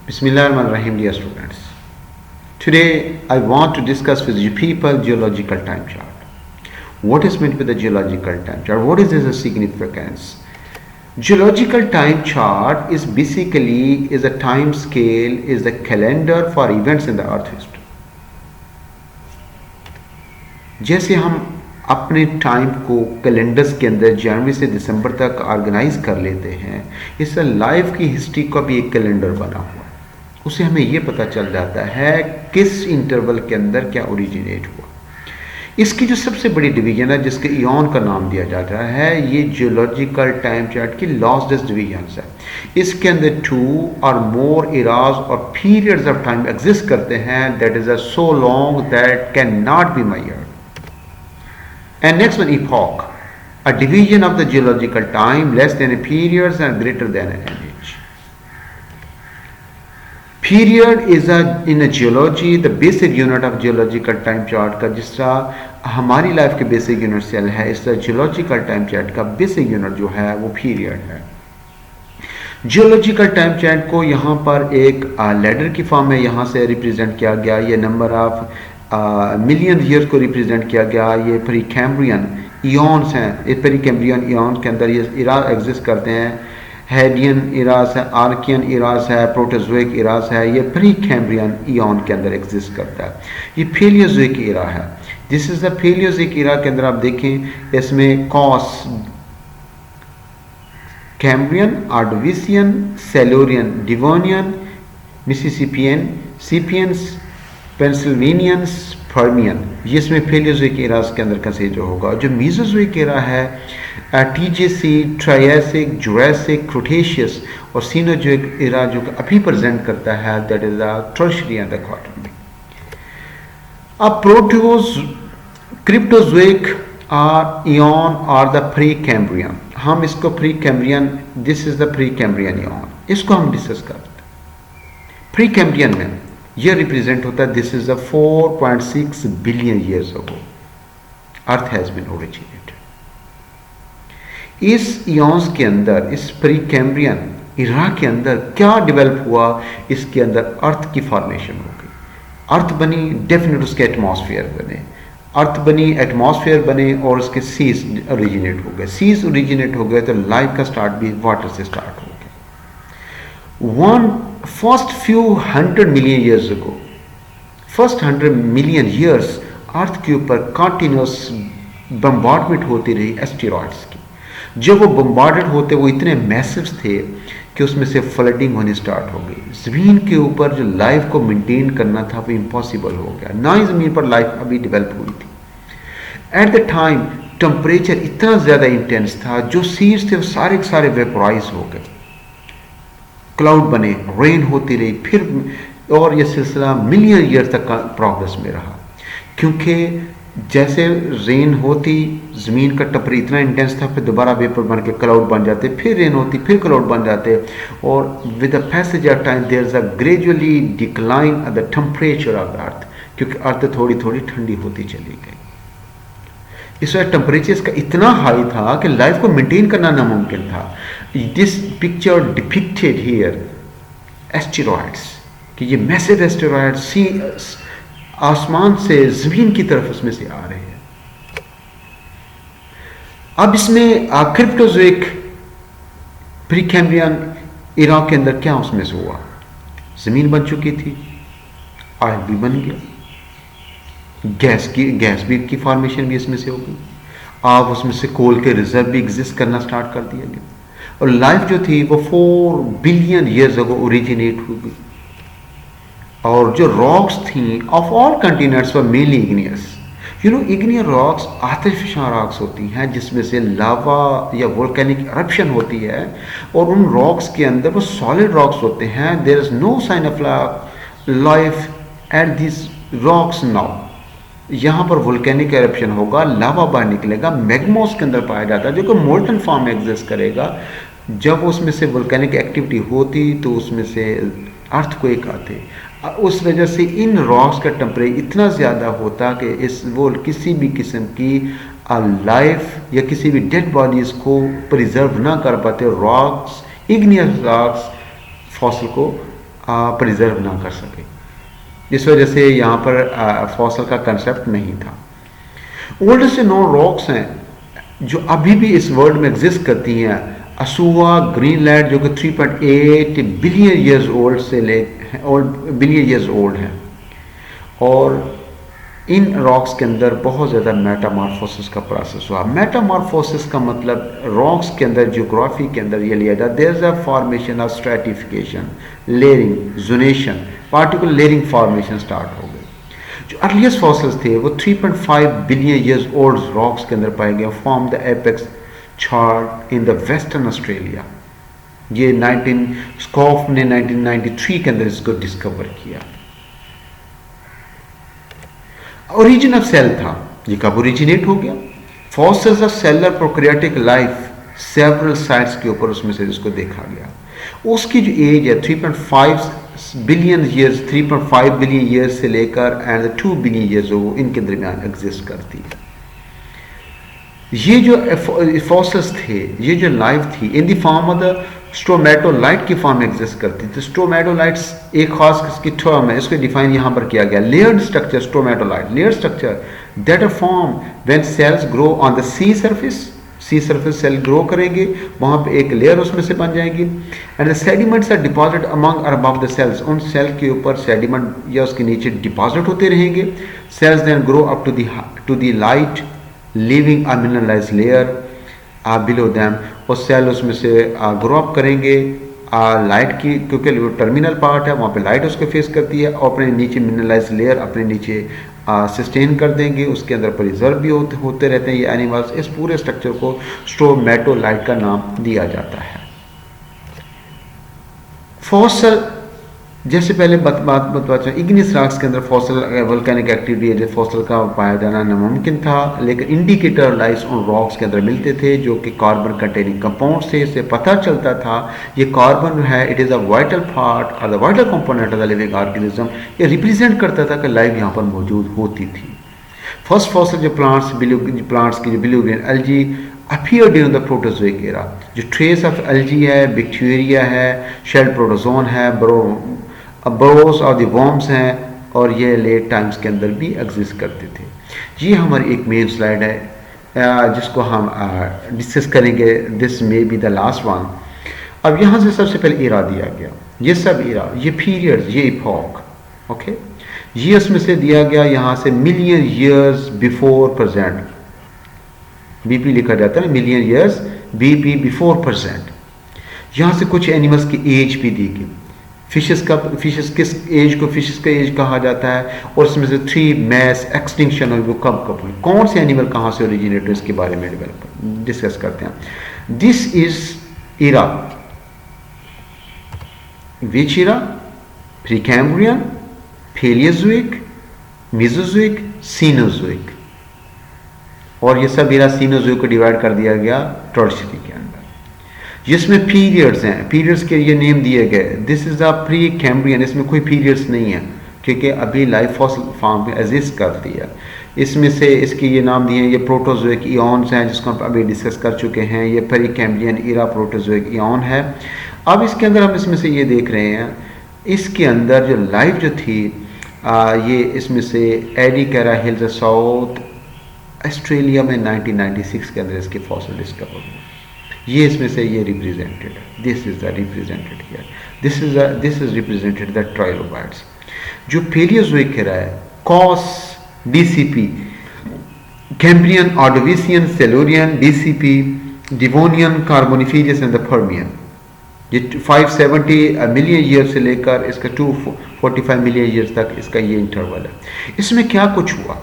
Bismillahirrahmanirrahim, dear students. Today I want to discuss with you people geological time chart. What is meant by the geological time chart? What is its significance? Geological time chart is basically is a time scale, is the calendar for events in the earth history. जैसे हम अपने time को calendars के अंदर जनवरी से दिसंबर तक organise कर लेते हैं, इससे लाइफ की हिस्ट्री का भी एक कैलेंडर बना हुआ है। उससे हमें ये पता चल जाता है किस इंटरवल के अंदर क्या ओरिजिनेट हुआ। इसकी जो सबसे बड़ी डिवीजन है जिसके इयॉन का नाम दिया जाता है, ये जियोलॉजिकल टाइम चार्ट की लार्जेस्ट डिवीजन है। इसके अंदर 2 और मोर इराज और पीरियड्स ऑफ टाइम एग्जिस्ट करते हैं that is so long that can not be measured. And next one, epoch, a division of the geological time less than a period and greater than an age. Period is in a geology the basic unit of geological time chart का, जिस तरह हमारी life के basic unit cell है, इस तरह geological time chart का basic unit जो है वो पीरियड है। जियोलॉजिकल टाइम चार्ट को यहाँ पर एक लैडर की फॉर्म में यहाँ से रिप्रेजेंट किया गया। ये नंबर ऑफ मिलियन ईयर्स को रिप्रेजेंट किया गया। ये प्रीकैम्ब्रियन इयॉन्स हैं। इस प्रीकैम्ब्रियन इयॉन्स के अंदर ये इरा एग्जिस्ट करते हैं। हेडियन इरास है, आर्कियन इरास है, प्रोटोजोइक इरास है। ये प्रीकैम्ब्रियन इयॉन के अंदर एग्जिस्ट करता है। ये पेलियोजोइक इरा है। This is the Palaeozoic era के अंदर आप देखें, इसमें कॉस, Cambrian, Ordovician, Silurian, Devonian, Mississippian, सीपियंस, पेंसिल्वेनियंस, पर्मियन, ये इसमें पेलियोजोइक इरास के अंदर कंसीडर होगा। जो मीजोजोइक इरा है, टीजेसी, ट्रायसिक, जुरासिक, क्रोटेशियस और सीनोजोइक इरा जो अभी प्रेजेंट करता है that is the tertiary and the quaternary. अब प्रोटोज, क्रिप्टोजोइक और इयॉन और द प्रीकैम्ब्रियन, हम इसको Precambrian, this is the Precambrian ion, इसको हम डिस्कस करते हैं। प्रीकैम्ब्रियन में यह रिप्रेजेंट होता है this is the 4.6 billion years ago earth has been originated. इस इयॉन्स के अंदर, इस प्रीकैम्ब्रियन इरा के अंदर क्या डेवलप हुआ, इसके अंदर अर्थ की फॉर्मेशन हो गई। अर्थ बनी, डेफिनेट उसके एटमॉस्फेयर बने, अर्थ बनी, एटमॉस्फेयर बने और उसके सीज ओरिजिनेट हो गए। सीज ओरिजिनेट हो गए तो लाइफ का स्टार्ट भी वाटर से स्टार्ट हो गया। First few 100 million years ago, first 100 million years अर्थ के ऊपर कंटिन्यूस बम्बार्डमेंट होती रही एस्टेरॉइड्स की। जब वो बम्बार्डेड होते वो इतने मैसिव थे कि उसमें से फ्लडिंग होनी स्टार्ट हो गई। ज़मीन के ऊपर जो लाइफ को मेंटेन करना था वो इम्पॉसिबल हो गया, ना ही ज़मीन पर लाइफ अभी डेवलप हुई थी। एट द टाइम टेम्परेचर इतना ज़्यादा इंटेंस था, जो सीड्स थे वो सारे के सारे वेपराइज हो गए, क्लाउड बने, रेन होती रही, फिर और ये सिलसिला मिलियन ईयर तक का प्रोग्रेस में रहा। क्योंकि जैसे रेन होती, ज़मीन का टेम्परेचर इतना इंटेंस था, फिर दोबारा वेपर बन के क्लाउड बन जाते, फिर रेन होती, फिर क्लाउड बन जाते, और with the passage of time there is a gradually decline of the temperature of the earth, क्योंकि अर्थ थोड़ी थोड़ी ठंडी होती चली गई। इस वजह टेम्परेचर का इतना हाई था कि लाइफ को मेंटेन करना नामुमकिन था। This picture depicted here asteroids, कि ये मैसिव एस्टेरॉइड सी आसमान से जमीन की तरफ उसमें से आ रहे हैं। अब इसमें क्रिप्टोजोइक प्रीकैम्ब्रियन इरा के अंदर क्या उसमें से हुआ, जमीन बन चुकी थी, ऑयल भी बन गया, गैस भी की फॉर्मेशन भी इसमें से हो गई, आप उसमें से कोल के रिजर्व भी एग्जिस्ट करना स्टार्ट कर दिया गया, और लाइफ जो थी वो 4 बिलियन ईयर्स अगो ओरिजिनेट हो गई। और जो रॉक्स थी of all continents were mainly igneous. You know, igneous rocks आतिशियल रॉक्स होती हैं जिसमें से लावा या वोल्केनिक eruption होती है, और उन रॉक्स के अंदर वो सॉलिड रॉक्स होते हैं। There is no sign of life at this rocks now. यहाँ पर वोल्केनिक एरप्शन होगा, लावा बाहर निकलेगा, मैग्मोस के अंदर पाया जाता है जो कि मोल्टन फॉर्म में एग्जिस्ट करेगा। जब उसमें से वोल्केनिक एक्टिविटी होती तो उसमें से अर्थक्वेक आते। उस वजह से इन रॉक्स का टेम्परेचर इतना ज़्यादा होता कि इस वो किसी भी किस्म की लाइफ या किसी भी डेड बॉडीज़ को प्रिजर्व ना कर पाते। रॉक्स, इग्नियस रॉक्स फॉसिल को प्रिजर्व ना कर सके। इस वजह से यहाँ पर फॉसल का कंसेप्ट नहीं था। ओल्डेस्ट नॉन रॉक्स हैं जो अभी भी इस वर्ल्ड में एग्जिस्ट करती हैं, असुआ ग्रीनलैंड जो कि 3.8 बिलियन ईयर्स ओल्ड से बिलियन ईयर्स ओल्ड हैं, और इन रॉक्स के अंदर बहुत ज़्यादा मेटामॉर्फोसिस का प्रोसेस हुआ। मेटामॉर्फोसिस का मतलब रॉक्स के अंदर जियोग्राफी के अंदर ये लिया जाता है, there is a formation of stratification, layering, zonation, particular layering formation start हो गई। जो अर्लीस्ट फॉसिल्स थे वो 3.5 बिलियन ईयर्स ओल्ड रॉक्स के अंदर पाए गए, form the apex chart in the western Australia. ये स्कॉफ ने 1993 के अंदर इसको डिस्कवर किया। ओरिजिन ऑफ सेल था, ये कब ओरिजिनेट हो गया? Fossils of cellular prokaryotic life several sites के ऊपर उसमें से इसको देखा गया। उसकी जो एज है 3.5 बिलियन ईयर्स, 3.5 बिलियन ईयर्स से लेकर एंड 2 बिलियन ईयर्स वो इनके दरमियान एग्जिस्ट करती है। ये जो फॉसिल्स थे, ये जो लाइफ थी in the form of the stromatolite की फॉर्म में एग्जिस्ट करती थी। स्ट्रोमेटोलाइट्स एक खास इसकी टर्म है, इसको डिफाइन यहाँ पर किया गया, layered structure stromatolite, layered structure that are form when cells grow on the sea surface. Sea surface cell grow करेंगे, वहाँ पे एक लेयर उसमें से बन जाएगी, and the sediments are deposit among और अबव द सेल्स। उन सेल के ऊपर सेडिमेंट या उसके नीचे डिपॉजिट होते रहेंगे। Cells then grow up to the light living a mineralised layer below them, और सेल उसमें से ग्रो अप करेंगे लाइट की, क्योंकि वो टर्मिनल पार्ट है, वहाँ पे लाइट उसको फेस करती है, और अपने नीचे मिनरलाइज्ड लेयर अपने नीचे सस्टेन कर देंगे, उसके अंदर प्रिजर्व भी होते रहते हैं ये एनिमल्स। इस पूरे स्ट्रक्चर को स्ट्रोमेटोलाइट का नाम दिया जाता है। फॉसल, जैसे पहले बात बता, इग्नियस रॉक्स के अंदर फॉसल वोल्केनिक एक्टिविटी फॉसल का पाया जाना नामुमकिन था, लेकिन इंडिकेटर लाइट्स उन रॉक्स के अंदर मिलते थे जो कि कार्बन कंटेनिंग कंपाउंड से। इससे पता चलता था ये कार्बन है, it is a vital part और the vital component of the living organism. ये रिप्रेजेंट करता था कि लाइफ यहाँ पर मौजूद होती थी। फर्स्ट फॉसल जो प्लांट्स की जो blue green algae appeared in the Proterozoic era. जो ट्रेस ऑफ एल्जी है, बैक्टीरिया है, शेल प्रोटोजोन है, बरोस और द वर्म्स हैं, और ये लेट टाइम्स के अंदर भी एग्जिस्ट करते थे। ये हमारी एक मेन स्लाइड है जिसको हम डिस्कस करेंगे, this may be the last one. अब यहाँ से सबसे पहले इरा दिया गया, ये सब इरा, ये पीरियड, ये इपॉक, ओके, ये इसमें से दिया गया यहाँ से million years before present, BP लिखा जाता है ना, million years BP before present. यहाँ से कुछ एनिमल्स की एज भी दी गई, फिशेस किस एज को फिशेस का एज कहा जाता है, और उसमें से 3 मैस एक्सटिंक्शन हुई, वो कब हुई, कौन से एनिमल कहाँ से ओरिजिनेट हुए, इसके बारे में डिस्कस करते हैं। This is era, which era? Precambrian, Paleozoic, Mesozoic, Cenozoic, और ये सब इरा सीनोजोइक को डिवाइड कर दिया गया टर्शियरी के अंदर, जिसमें पीरियड्स हैं, पीरियड्स के ये नेम दिए गए। This is a pre Cambrian, इसमें कोई पीरियड्स नहीं है क्योंकि अभी लाइफ फॉसिल फॉर्म में एग्जिस्ट करती है। इसमें से इसके ये नाम दिए हैं, ये प्रोटोजोइक इयॉन्स हैं जिसको हम अभी डिस्कस कर चुके हैं, ये प्री कैम्ब्रियन इरा प्रोटोजोइक इयॉन है। अब इसके अंदर हम इसमें से ये देख रहे हैं, इसके अंदर जो लाइफ जो थी ये इसमें से एडिकेरा हिल्स साउथ ऑस्ट्रेलिया में 1996 के अंदर इसके फॉसिल डिस्कवर हुए। ये इसमें से ये represented, this is the represented here, this is represented the trilobites. जो पैलियोजोइक एरा है, कॉस, DCP, Cambrian, Ordovician, Silurian, DCP, Devonian, Carboniferous and the Permian. ये 570 मिलियन ईयर से लेकर इसका 245 मिलियन ईयर्स तक इसका ये इंटरवल है। इसमें क्या कुछ हुआ,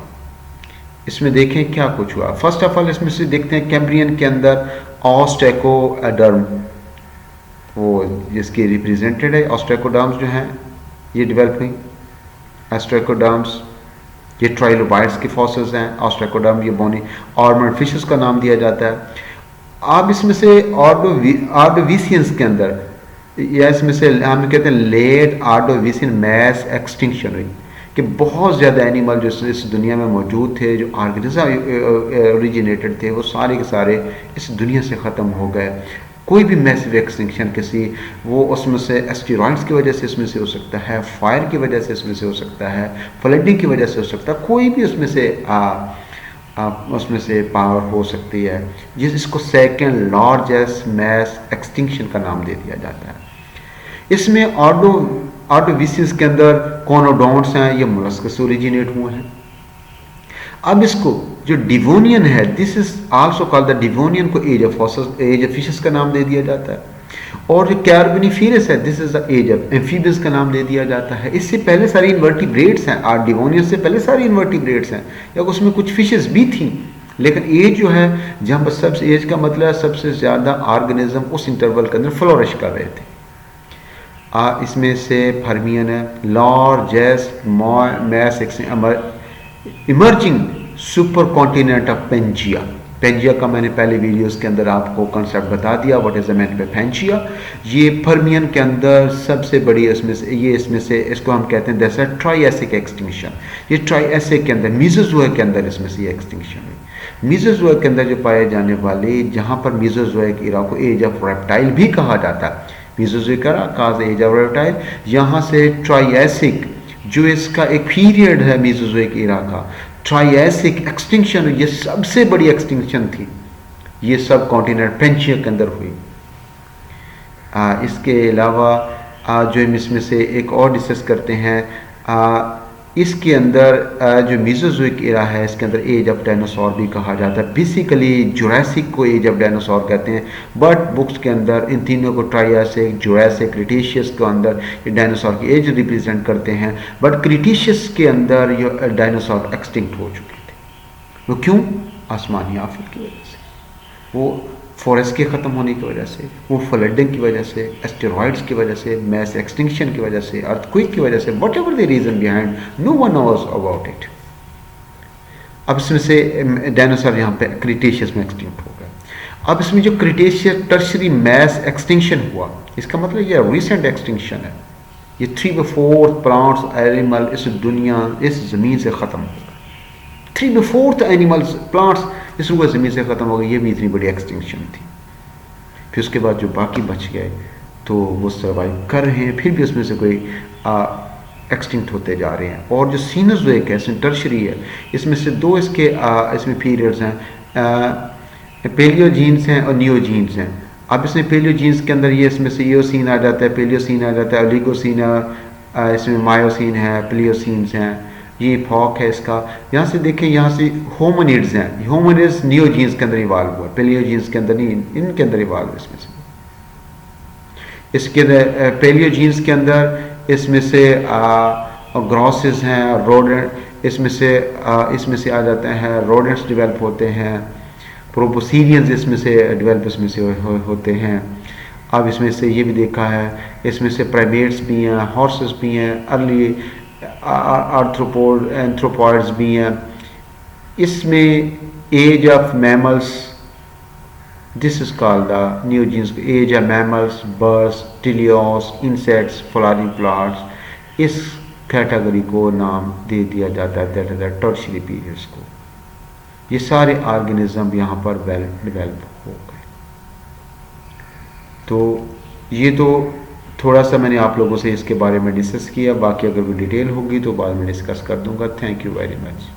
इसमें देखें क्या कुछ हुआ। फर्स्ट ऑफ ऑल इसमें से देखते हैं कैम्ब्रियन के अंदर ऑस्ट्रेकोडर्म, वो जिसकी रिप्रेजेंटेड है, ऑस्ट्रेकोडर्म्स जो हैं ये डेवलप हुई। ऑस्ट्रेकोडर्म्स ये ट्राइलोबाइट्स के फॉसिल्स हैं। ऑस्ट्रेकोडर्म ये बोनी ऑर्मड फिशेस का नाम दिया जाता है। आप इसमें से ऑर्डोविशियंस के अंदर या इसमें से हम कहते हैं लेट ऑर्डोविशियन मैस एक्सटिंक्शन हुई कि बहुत ज़्यादा एनिमल जो इस दुनिया में मौजूद थे, जो ऑर्गेनिज्म ओरिजिनेटेड थे, वो सारे के सारे इस दुनिया से ख़त्म हो गए। कोई भी मैसिव एक्सटिंक्शन किसी वो उसमें से एस्टेरॉइड्स की वजह से इसमें से हो सकता है, फायर की वजह से इसमें से हो सकता है, फ्लडिंग की वजह से हो सकता है, कोई भी उसमें से पावर हो सकती है, जिसको सेकेंड लार्जेस्ट मैस एक्सटिंक्शन का नाम दे दिया जाता है। इसमें ऑर्डोविसिस के अंदर कोनोडोंट्स हैं, ये मोलस्क से ओरिजिनेट हुए हैं। अब इसको जो डिवोनियन है, this is also called the Devonian, को एज ऑफ फिशेस का नाम दे दिया जाता है। और जो कार्बोनिफेरस है, this is the age of amphibious का नाम दे दिया जाता है। इससे पहले सारी इन्वर्टिब्रेट्स हैं, और डिवोनियन से पहले सारी इन्वर्टिब्रेट्स हैं, या उसमें कुछ फिशेस भी थी, लेकिन एज जो है, जहाँ पर सबसे एज का मतलब है सबसे ज़्यादा ऑर्गेनिज्म उस इंटरवल के अंदर फ्लोरिश कर रहे थे। इसमें से फर्मियन है, largest mass emerging super continent of Pangaea. Pangaea का मैंने पहले वीडियोस के अंदर आपको कॉन्सेप्ट बता दिया, what is the meaning of Pangaea. ये फर्मियन के अंदर सबसे बड़ी इसमें से इसको हम कहते हैं दैट्स अ ट्राइएसिक एक्सटिंक्शन। ये ट्राइएसिक के अंदर मीसोजोइक के अंदर इसमें से ये एक्सटिंक्शन हुई। मीसोजोइक के अंदर जो पाए जाने वाले, जहाँ पर मीसोजोइक इरा को एज ऑफ रेप्टाइल भी कहा जाता है, Mesozoic era cause age of reptile, यहाँ से ट्राइएसिक जो इसका एक पीरियड है मीसोजोइक इरा का, ट्राइएसिक एक्सटिंक्शन, ये सबसे बड़ी एक्सटिंक्शन थी, ये सब कॉन्टिनेंट पेंजिया के अंदर हुई। इसके अलावा जो इसमें से एक और डिस्कस करते हैं, इसके अंदर जो मीसोजोइक एरा है, इसके अंदर एज ऑफ डायनासोर भी कहा जाता है। बेसिकली जुरासिक को एज ऑफ डायनासोर कहते हैं, बट बुक्स के अंदर इन तीनों को ट्राइएसिक, जुरासिक, क्रिटेशियस के अंदर ये डायनासोर की एज रिप्रेजेंट करते हैं। बट क्रिटेशियस के अंदर ये डायनासोर एक्सटिंक्ट हो चुके थे। वो क्यों? आसमानी आफत की वजह से, वो फॉरेस्ट के ख़त्म होने की वजह से, वो फ्लडिंग की वजह से, एस्टेरॉइड्स की वजह से, मैस एक्सटिंक्शन की वजह से, अर्थक्वेक की वजह से, whatever the reason behind, no one knows about it. अब इसमें से डायनासोर यहाँ पे क्रिटेशियस में एक्सटिंक्ट हो गए। अब इसमें जो क्रिटेशियस टर्शरी मैस एक्सटिंक्शन हुआ, इसका मतलब ये रिसेंट एक्सटिंक्शन है। ये 3/4 प्लांट्स एनिमल इस दुनिया, इस ज़मीन से ख़त्म हो गए। 3/4 एनिमल्स, प्लांट्स इस रूह ज़मीन से ख़त्म हो गई। ये भी इतनी बड़ी एक्सटिंक्शन थी। फिर उसके बाद जो बाकी बच गए तो वो सर्वाइव कर रहे हैं, फिर भी उसमें से कोई एक्सटिंक्ट होते जा रहे हैं। और जो सीनोज़ोइक है, इसमें टर्शरी है, इसमें से दो इसके इसमें पीरियड्स हैं, पेलियोजीन्स हैं और नियोजीन्स हैं। अब इसमें पेलियोजीन्स के अंदर ये इसमें से ईओसीन आ जाता है, पेलियोसीन आ जाता है, ओलिगोसीन, इसमें मायोसीन है, प्लियोसीन्स हैं, ये फॉक है इसका। यहाँ से देखें, यहाँ से होमोनिड्स हैं, होमोनिड्स नियोजीन्स के अंदर इवाल्व हुआ, पेलियोजीन्स के अंदर नहीं, इनके अंदर इवाल्व। इसमें से इसके पेलियोजीन्स के अंदर इसमें से ग्रॉसेस हैं, रोडेंट इसमें से आ जाते हैं, रोडेंट्स डेवलप होते हैं, प्रोपोसीरियंस इसमें से डेवलप इसमें से होते हैं। अब इसमें से ये भी देखा है, इसमें से प्राइमेट्स भी हैं, हॉर्सेस भी हैं, अर्ली एंथ्रोपॉइड्स भी हैं। इसमें age of mammals, this is called the Neogenes, age of mammals, birds, टिलियोस, इंसेक्ट्स, फ्लावरिंग प्लांट्स, इस कैटेगरी को नाम दे दिया जाता है, that is the Tertiary periods को। ये सारे ऑर्गेनिज्म यहाँ पर वेल डेवलप हो गए। तो ये तो थोड़ा सा मैंने आप लोगों से इसके बारे में डिस्कस किया, बाकी अगर कोई डिटेल होगी तो बाद में डिस्कस कर दूंगा। Thank you very much.